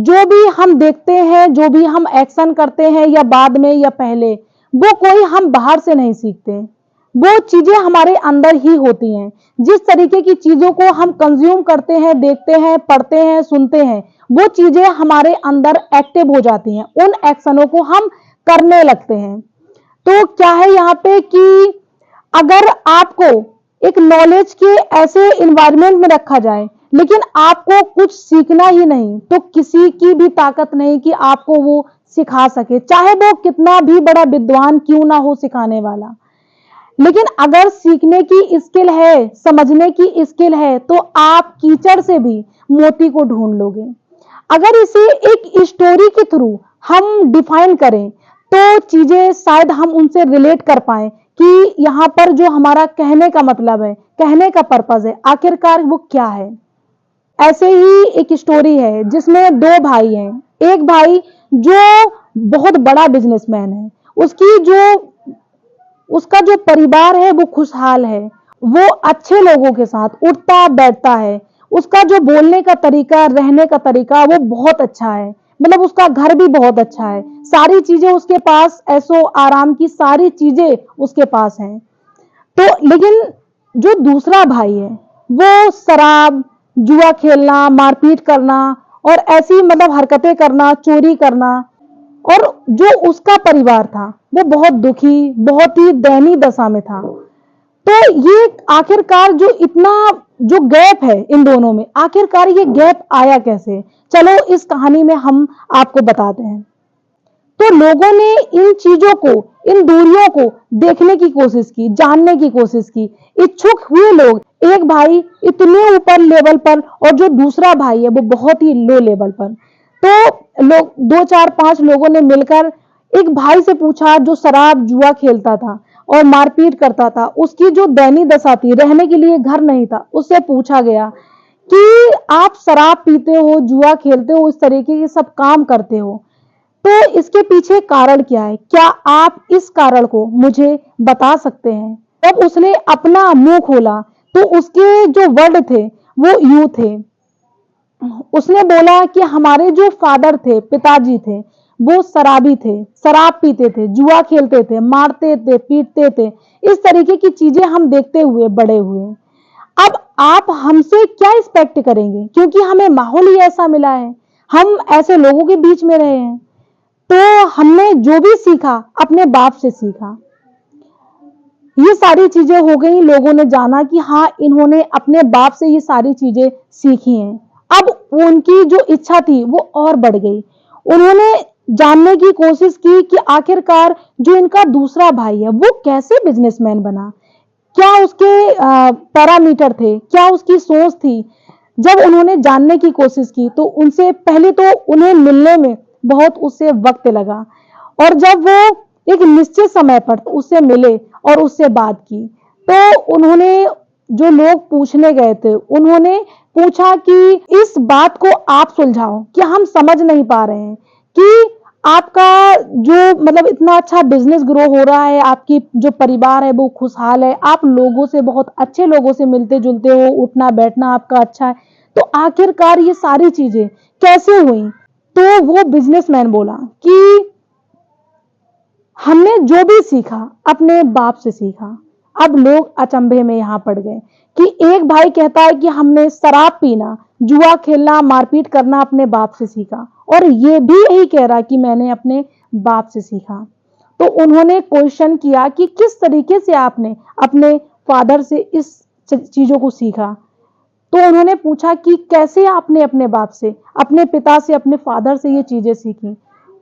जो भी हम देखते हैं, जो भी हम एक्शन करते हैं या बाद में या पहले, वो कोई हम बाहर से नहीं सीखते, वो चीजें हमारे अंदर ही होती हैं। जिस तरीके की चीजों को हम कंज्यूम करते हैं, देखते हैं, पढ़ते हैं, सुनते हैं, वो चीजें हमारे अंदर एक्टिव हो जाती हैं, उन एक्शनों को हम करने लगते हैं। तो क्या है यहाँ पे कि अगर आपको एक नॉलेज के ऐसे इन्वायरमेंट में रखा जाए, लेकिन आपको कुछ सीखना ही नहीं, तो किसी की भी ताकत नहीं कि आपको वो सिखा सके, चाहे वो कितना भी बड़ा विद्वान क्यों ना हो सिखाने वाला। लेकिन अगर सीखने की स्किल है, समझने की स्किल है, तो आप कीचड़ से भी मोती को ढूंढ लोगे। अगर इसे एक स्टोरी के थ्रू हम डिफाइन करें, तो चीजें शायद हम उनसे रिलेट कर पाए कि यहाँ पर जो हमारा कहने का मतलब है, कहने का पर्पज है, आखिरकार वो क्या है। ऐसे ही एक स्टोरी है जिसमें दो भाई हैं। एक भाई जो बहुत बड़ा बिजनेसमैन है, उसका जो परिवार है वो खुशहाल है, वो अच्छे लोगों के साथ उठता बैठता है, उसका जो बोलने का तरीका, रहने का तरीका वो बहुत अच्छा है, मतलब उसका घर भी बहुत अच्छा है, सारी चीजें उसके पास, ऐसो आराम की सारी चीजें उसके पास हैं। तो लेकिन जो दूसरा भाई है, वो शराब, जुआ खेलना, मारपीट करना और ऐसी मतलब हरकतें करना, चोरी करना, और जो उसका परिवार था वो बहुत दुखी, बहुत ही दयनीय दशा में था। तो ये आखिरकार जो इतना जो गैप है इन दोनों में, आखिरकार ये गैप आया कैसे, चलो इस कहानी में हम आपको बताते हैं। तो लोगों ने इन चीजों को, इन दूरियों को देखने की कोशिश की, जानने की कोशिश की, इच्छुक हुए लोग। एक भाई इतने ऊपर लेवल पर और जो दूसरा भाई है वो बहुत ही लो लेवल पर। तो लोग, 2 4 5 लोगों ने मिलकर एक भाई से पूछा जो शराब जुआ खेलता था और मारपीट करता था, उसकी जो दयनीय दशा थी, रहने के लिए घर नहीं था, उससे पूछा गया कि आप शराब पीते हो, जुआ खेलते हो, इस तरीके के सब काम करते हो, तो इसके पीछे कारण क्या है, क्या आप इस कारण को मुझे बता सकते हैं। जब उसने अपना मुंह खोला तो उसके जो वर्ड थे वो यूं थे। उसने बोला कि हमारे जो फादर थे, पिताजी थे, वो शराबी थे, शराब पीते थे, जुआ खेलते थे, मारते थे, पीटते थे, इस तरीके की चीजें हम देखते हुए बड़े हुए। अब आप हमसे क्या एक्सपेक्ट करेंगे, क्योंकि हमें माहौल ही ऐसा मिला है, हम ऐसे लोगों के बीच में रहे हैं। तो हमने जो भी सीखा अपने बाप से सीखा। ये सारी चीजें हो गई, लोगों ने जाना कि हाँ इन्होंने अपने बाप से ये सारी चीजें सीखी हैं। अब उनकी जो इच्छा थी वो और बढ़ गई। उन्होंने जानने की कोशिश की कि आखिरकार जो इनका दूसरा भाई है वो कैसे बिजनेसमैन बना, क्या उसके पैरामीटर थे, क्या उसकी सोच थी। जब उन्होंने जानने की कोशिश की तो उनसे पहले तो उन्हें मिलने में बहुत उससे वक्त लगा, और जब वो एक निश्चित समय पर उससे मिले और उससे बात की, तो उन्होंने, जो लोग पूछने गए थे, उन्होंने पूछा कि इस बात को आप सुलझाओ कि हम समझ नहीं पा रहे हैं कि आपका जो मतलब इतना अच्छा बिजनेस ग्रो हो रहा है, आपकी जो परिवार है वो खुशहाल है, आप लोगों से, बहुत अच्छे लोगों से मिलते जुलते हो, उठना बैठना आपका अच्छा है, तो आखिरकार ये सारी चीजें कैसे हुई। तो वो बिजनेसमैन बोला कि हमने जो भी सीखा अपने बाप से सीखा। अब लोग अचंभे में यहां पड़ गए कि एक भाई कहता है कि हमने शराब पीना, जुआ खेलना, मारपीट करना अपने बाप से सीखा, और ये भी यही कह रहा कि मैंने अपने बाप से सीखा। तो उन्होंने क्वेश्चन किया कि किस तरीके से आपने अपने फादर से इस चीजों को सीखा। तो उन्होंने पूछा कि कैसे आपने अपने बाप से, अपने पिता से, अपने फादर से ये चीजें सीखी।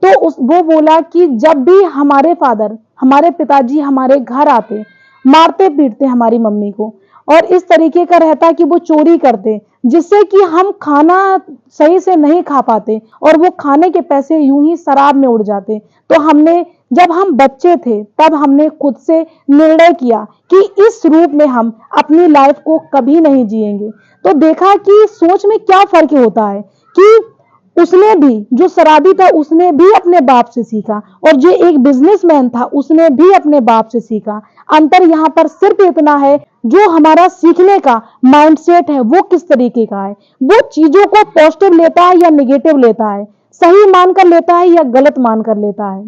तो वो बोला कि जब भी हमारे फादर, हमारे पिताजी हमारे घर आते, मारते पीटते हमारी मम्मी को, और इस तरीके का रहता कि वो चोरी करते, जिससे कि हम खाना सही से नहीं खा पाते और वो खाने के पैसे यूं ही शराब में उड़ जाते। तो हमने, जब हम बच्चे थे तब हमने खुद से निर्णय किया कि इस रूप में हम अपनी लाइफ को कभी नहीं जिएंगे। तो देखा कि सोच में क्या फर्क होता है कि उसने भी, जो शराबी था उसने भी अपने बाप से सीखा, और जो एक बिजनेसमैन था उसने भी अपने बाप से सीखा। अंतर यहाँ पर सिर्फ इतना है, जो हमारा सीखने का माइंडसेट है वो किस तरीके का है, वो चीजों को पॉजिटिव लेता है या निगेटिव लेता है, सही मानकर लेता है या गलत मानकर लेता है।